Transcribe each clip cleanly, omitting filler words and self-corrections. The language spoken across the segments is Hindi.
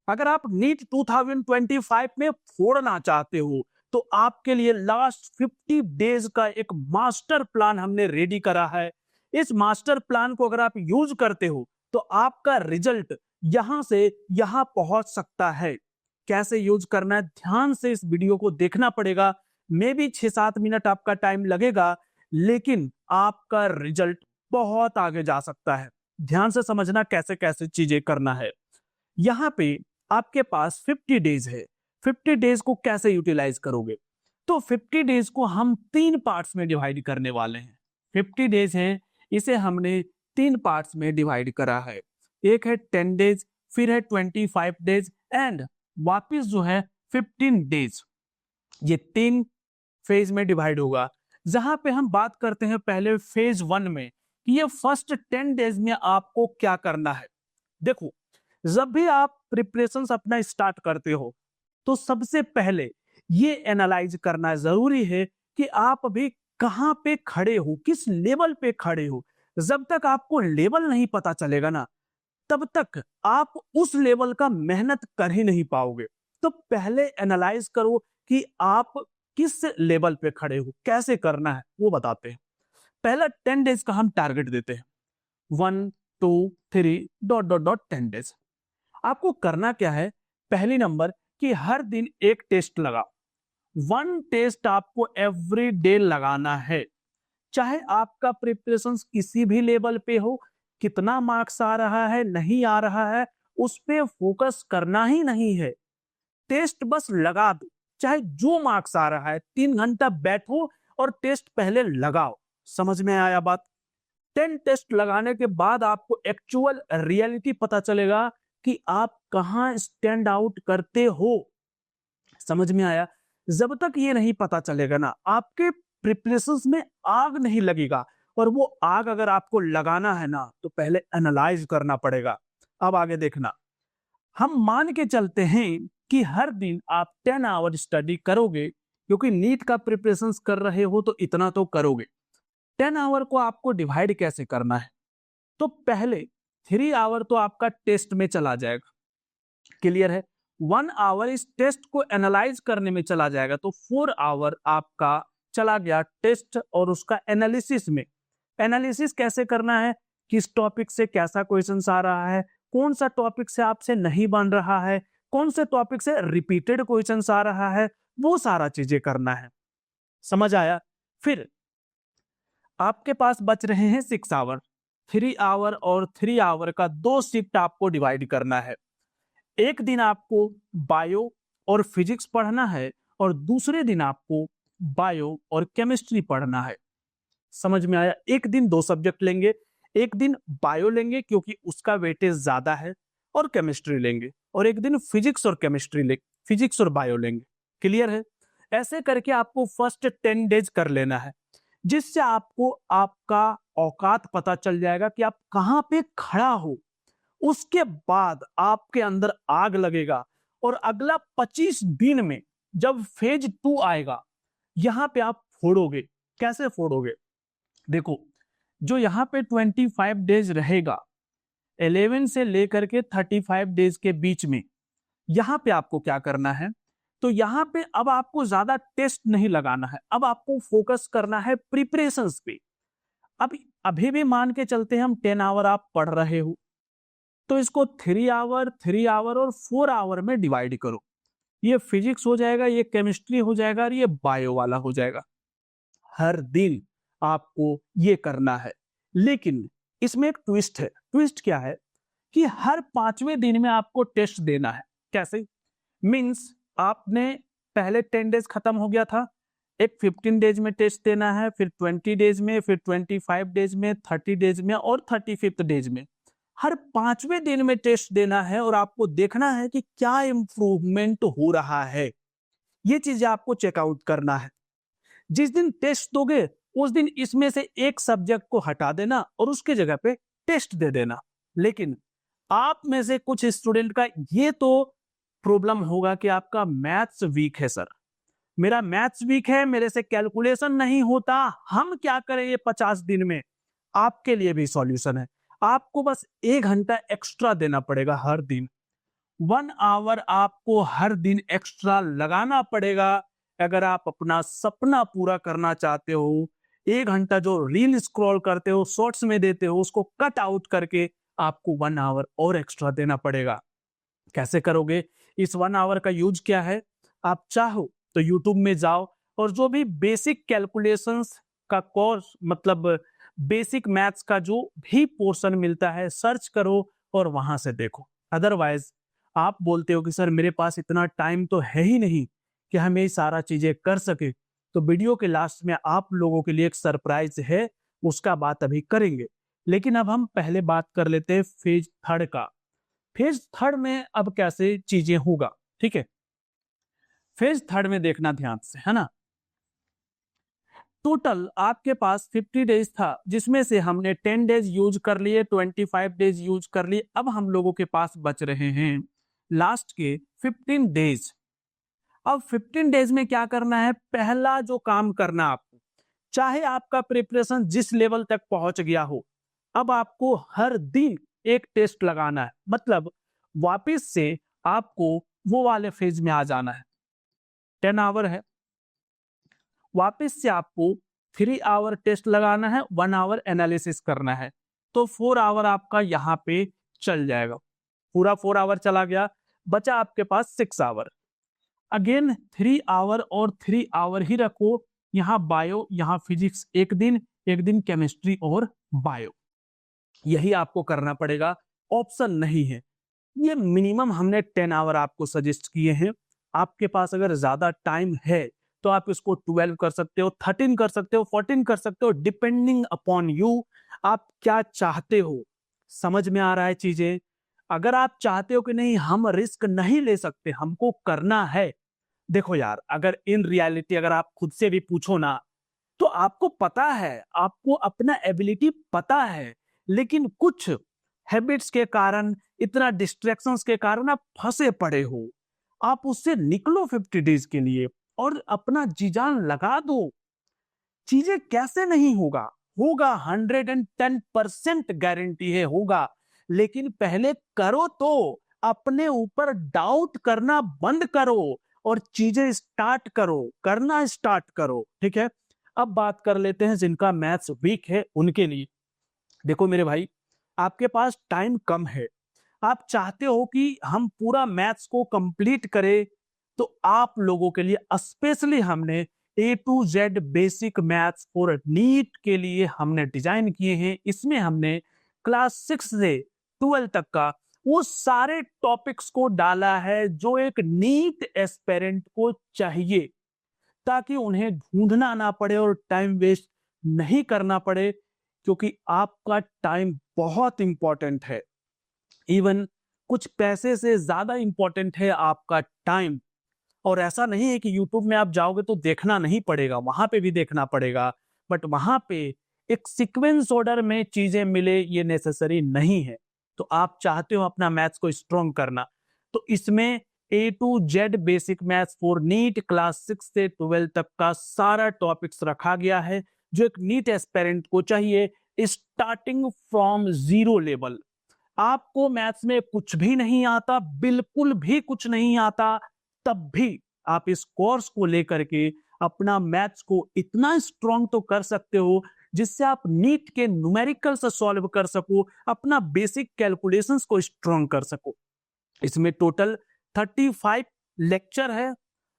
अगर आप नीट 2025 में फोड़ना चाहते हो तो आपके लिए लास्ट 50 डेज का एक मास्टर प्लान हमने रेडी करा है। इस मास्टर प्लान को अगर आप यूज करते हो तो आपका रिजल्ट यहां से यहां पहुंच सकता है। कैसे यूज करना है, ध्यान से इस वीडियो को देखना पड़ेगा। मे भी 6-7 मिनट आपका टाइम लगेगा, लेकिन आपका रिजल्ट बहुत आगे जा सकता है। ध्यान से समझना कैसे कैसे चीजें करना है। यहाँ पे आपके पास 50 डेज है। 50 डेज को कैसे यूटिलाइज करोगे? तो 50 डेज को हम 3 पार्ट्स में डिवाइड करने वाले हैं। 50 डेज है, इसे हमने 3 पार्ट्स में डिवाइड करा है। एक है 10 डेज, फिर है 25 डेज एंड वापिस जो है 15 डेज। ये 3 फेज में डिवाइड होगा। जहां पे हम बात करते हैं पहले फेज 1 में कि ये फर्स्ट 10 डेज में आपको क्या करना है। देखो, जब भी आप प्रिपरेशंस अपना स्टार्ट करते हो तो सबसे पहले ये एनालाइज करना जरूरी है कि आप अभी कहां पे खड़े हो, किस लेवल पे खड़े हो। जब तक आपको लेवल नहीं पता चलेगा ना, तब तक आप उस लेवल का मेहनत कर ही नहीं पाओगे। तो पहले एनालाइज करो कि आप किस लेवल पे खड़े हो, कैसे करना है वो बताते हैं। पहला 10 डेज का हम टारगेट देते हैं। 1 2 3 डॉट डॉट डॉट 10 डेज। आपको करना क्या है? पहली नंबर कि हर दिन एक टेस्ट लगाओ। 1 टेस्ट आपको एवरी डे लगाना है। चाहे आपका प्रिपरेशन किसी भी लेवल पे हो, कितना मार्क्स आ रहा है नहीं आ रहा है उस पे फोकस करना ही नहीं है। टेस्ट बस लगा दो। चाहे जो मार्क्स आ रहा है 3 घंटा बैठो और टेस्ट पहले लगाओ। समझ में आया बात? 10 टेस्ट लगाने के बाद आपको एक्चुअल रियलिटी पता चलेगा कि आप कहां स्टैंड आउट करते हो। समझ में आया? जब तक ये नहीं पता चलेगा ना, आपके प्रिपरेशंस में आग नहीं लगेगा। और वो आग अगर आपको लगाना है ना, तो पहले एनालाइज करना पड़ेगा। अब आगे देखना, हम मान के चलते हैं कि हर दिन आप 10 आवर स्टडी करोगे, क्योंकि नीट का प्रिपरेशंस कर रहे हो तो इतना तो करोगे। 10 आवर को आपको डिवाइड कैसे करना है? तो पहले 3 आवर तो आपका टेस्ट में चला जाएगा। क्लियर है? 1 आवर इस टेस्ट को एनालाइज करने में चला जाएगा, तो 4 आवर आपका चला गया टेस्ट और उसका एनालिसिस में। एनालिसिस कैसे करना है, किस टॉपिक से कैसा क्वेश्चन आ रहा है, कौन सा टॉपिक से आपसे नहीं बन रहा है, कौन से टॉपिक से रिपीटेड क्वेश्चन आ रहा है, वो सारा चीजें करना है। समझ आया? फिर आपके पास बच रहे हैं 6 आवर। 3 आवर और 3 आवर का 2 शिफ्ट आपको डिवाइड करना है। एक दिन आपको बायो और फिजिक्स पढ़ना है और दूसरे दिन आपको बायो और केमिस्ट्री पढ़ना है। समझ में आया? एक दिन 2 सब्जेक्ट लेंगे। एक दिन बायो लेंगे क्योंकि उसका वेटेज ज्यादा है, और केमिस्ट्री लेंगे। और एक दिन फिजिक्स और केमिस्ट्री ले फिजिक्स और बायो लेंगे। क्लियर है? ऐसे करके आपको फर्स्ट 10 डेज कर लेना है, जिससे आपको आपका औकात पता चल जाएगा कि आप कहां पे खड़ा हो। उसके बाद आपके अंदर आग लगेगा और अगला 25 दिन में जब फेज 2 आएगा, यहां पे आप फोड़ोगे। कैसे फोड़ोगे? देखो, जो यहां पे 25 डेज रहेगा, 11 से लेकर के 35 डेज के बीच में, यहां पे आपको क्या करना है? तो यहां पे अब आपको ज्यादा टेस्ट नहीं लगाना है, अब आपको फोकस करना है प्रिपरेशंस पे। अब अभी भी मान के चलते हैं हम 10 आवर आप पढ़ रहे हो, तो इसको 3 आवर 3 आवर और 4 आवर में डिवाइड करो। ये फिजिक्स हो जाएगा, ये केमिस्ट्री हो जाएगा और ये बायो वाला हो जाएगा। हर दिन आपको ये करना है। लेकिन इसमें एक ट्विस्ट है। ट्विस्ट क्या है कि हर 5वें दिन में आपको टेस्ट देना है। कैसे? मींस आपने पहले 10 डेज खत्म हो गया था, एक 15 डेज में टेस्ट देना है, फिर 20 डेज में, फिर 25 डेज में, 30 डेज में और 35th डेज में। हर 5वें दिन में टेस्ट देना है और आपको देखना है कि क्या इंप्रूवमेंट हो रहा है। ये चीजें आपको चेकआउट करना है। जिस दिन टेस्ट दोगे उस दिन इसमें से एक सब्जेक्ट को हटा देना और उसके जगह पे टेस्ट दे देना। लेकिन आप में से कुछ स्टूडेंट का ये तो प्रॉब्लम होगा कि आपका मैथ्स वीक है। सर, मेरा मैथ्स वीक है, मेरे से कैलकुलेशन नहीं होता, हम क्या करें ये 50 दिन में? आपके लिए भी सॉल्यूशन है। आपको बस 1 घंटा एक्स्ट्रा देना पड़ेगा हर दिन। 1 आवर आपको हर दिन एक्स्ट्रा लगाना पड़ेगा अगर आप अपना सपना पूरा करना चाहते हो। 1 घंटा जो रील स्क्रॉल करते हो, शॉर्ट्स में देते हो, उसको कट आउट करके आपको 1 आवर और एक्स्ट्रा देना पड़ेगा। कैसे करोगे? इस 1 आवर का यूज क्या है? आप चाहो तो यूट्यूब में जाओ और जो भी बेसिक कैलकुलेशंस का कोर्स, मतलब बेसिक मैथ्स का जो भी पोर्शन मिलता है, सर्च करो और वहां से देखो। अदरवाइज आप बोलते हो कि सर मेरे पास इतना टाइम तो है ही नहीं कि हम ये सारा चीजें कर सके, तो वीडियो के लास्ट में आप लोगों के लिए एक सरप्राइज है, उसका बात अभी करेंगे। लेकिन अब हम पहले बात कर लेते हैं फेज थर्ड का। फेज थर्ड में अब कैसे चीजें होगा, ठीक है? फेज थर्ड में देखना ध्यान से, है ना। टोटल आपके पास 50 डेज था, जिसमें से हमने 10 डेज यूज कर लिए, 25 डेज यूज कर लिए। अब हम लोगों के पास बच रहे हैं लास्ट के 15 डेज। अब 15 डेज में क्या करना है? पहला जो काम करना आपको, चाहे आपका प्रिपरेशन जिस लेवल तक पहुंच गया हो, अब आपको हर दिन एक टेस्ट लगाना है। मतलब वापस से आपको वो वाले फेज में आ जाना है। 10 आवर है, वापस से आपको 3 आवर टेस्ट लगाना है, 1 आवर एनालिसिस करना है, तो 4 आवर आपका यहाँ पे चल जाएगा। पूरा 4 आवर चला गया, बचा आपके पास 6 आवर। अगेन 3 आवर और 3 आवर ही रखो। यहाँ बायो, यहाँ फिजिक्स एक दिन केमिस्ट्री और बायो, यही आपको करना पड़ेगा, ऑप्शन नहीं है। ये मिनिमम हमने 10 आवर आपको सजेस्ट किए हैं। आपके पास अगर ज्यादा टाइम है तो आप इसको 12 कर सकते हो, 13 कर सकते हो, 14 कर सकते हो, डिपेंडिंग अपॉन यू, आप क्या चाहते हो। समझ में आ रहा है चीजें? अगर आप चाहते हो कि नहीं हम रिस्क नहीं ले सकते, हमको करना है, देखो यार, अगर इन रियलिटी अगर आप खुद से भी पूछो ना, तो आपको पता है, आपको अपना एबिलिटी पता है, लेकिन कुछ हैबिट्स के कारण, इतना डिस्ट्रैक्शंस के कारण आप फंसे पड़े हो। आप उससे निकलो 50 डेज के लिए और अपना जी जान लगा दो। चीजें कैसे नहीं होगा? होगा, 110% गारंटी है होगा। लेकिन पहले करो, तो अपने ऊपर डाउट करना बंद करो और चीजें स्टार्ट करो, करना स्टार्ट करो, ठीक है? अब बात कर लेते हैं जिनका मैथ्स वीक है उनके लिए। देखो मेरे भाई, आपके पास टाइम कम है, आप चाहते हो कि हम पूरा मैथ्स को कंप्लीट करें, तो आप लोगों के लिए स्पेशली हमने A to Z basic maths for NEET के लिए हमने डिजाइन किए हैं। इसमें हमने क्लास 6 से 12 तक का वो सारे टॉपिक्स को डाला है जो एक नीट एस्पिरेंट को चाहिए, ताकि उन्हें ढूंढना ना पड़े और टाइम वेस्ट नहीं करना पड़े, क्योंकि आपका टाइम बहुत इंपॉर्टेंट है। इवन कुछ पैसे से ज्यादा इंपॉर्टेंट है आपका टाइम। और ऐसा नहीं है कि यूट्यूब में आप जाओगे तो देखना नहीं पड़ेगा, वहां पे भी देखना पड़ेगा, बट वहां पे एक सीक्वेंस ऑर्डर में चीजें मिले ये नेसेसरी नहीं है। तो आप चाहते हो अपना मैथ्स को स्ट्रॉन्ग करना, तो इसमें A to Z basic maths for NEET class 6 से 12 तक का सारा टॉपिक्स रखा गया है, जो एक नीट एस्पिरेंट को चाहिए, स्टार्टिंग फ्रॉम जीरो लेवल। आपको मैथ्स में कुछ भी नहीं आता, बिल्कुल भी कुछ नहीं आता, तब भी आप इस कोर्स को लेकर के अपना मैथ्स को इतना स्ट्रॉन्ग तो कर सकते हो, जिससे आप नीट के न्यूमेरिकल्स सॉल्व कर सको, अपना बेसिक कैलकुलेशंस को स्ट्रॉन्ग कर सको। इसमें टोटल 35 लेक्चर है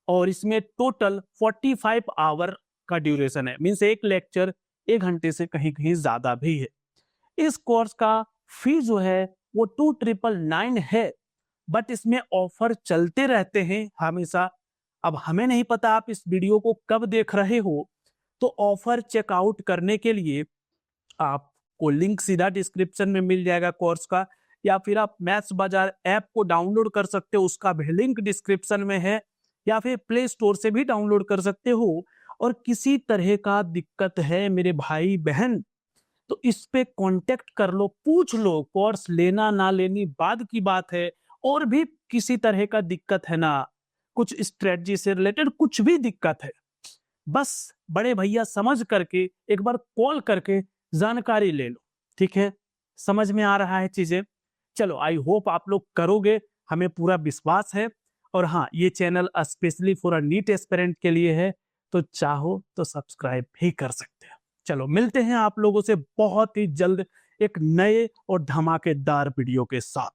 और इसमें टोटल 45 आवर का ड्यूरेशन है। मीन्स एक लेक्चर 1 घंटे से कहीं कहीं ज्यादा भी है। इस कोर्स का फी जो है वो 2999 है, बट इसमें ऑफर चलते रहते हैं हमेशा। अब हमें नहीं पता आप इस वीडियो को कब देख रहे हो, तो ऑफर चेकआउट करने के लिए आपको लिंक सीधा डिस्क्रिप्शन में मिल जाएगा कोर्स का, या फिर आप मैथ्स बाजार ऐप को डाउनलोड कर सकते हो, उसका भी लिंक डिस्क्रिप्शन में है, या फिर प्ले स्टोर से भी डाउनलोड कर सकते हो। और किसी तरह का दिक्कत है मेरे भाई बहन, तो इस पे कांटेक्ट कर लो, पूछ लो, कोर्स लेना ना लेनी बाद की बात है। और भी किसी तरह का दिक्कत है ना, कुछ स्ट्रेटजी से रिलेटेड कुछ भी दिक्कत है, बस बड़े भैया समझ करके एक बार कॉल करके जानकारी ले लो, ठीक है? समझ में आ रहा है चीजें? चलो, आई होप आप लोग करोगे। हमें पूरा विश्वास है। और हाँ, ये channel specially for a NEET aspirant के लिए है, तो चाहो तो सब्सक्राइब भी कर सकते हैं। चलो मिलते हैं आप लोगों से बहुत ही जल्द एक नए और धमाकेदार वीडियो के साथ।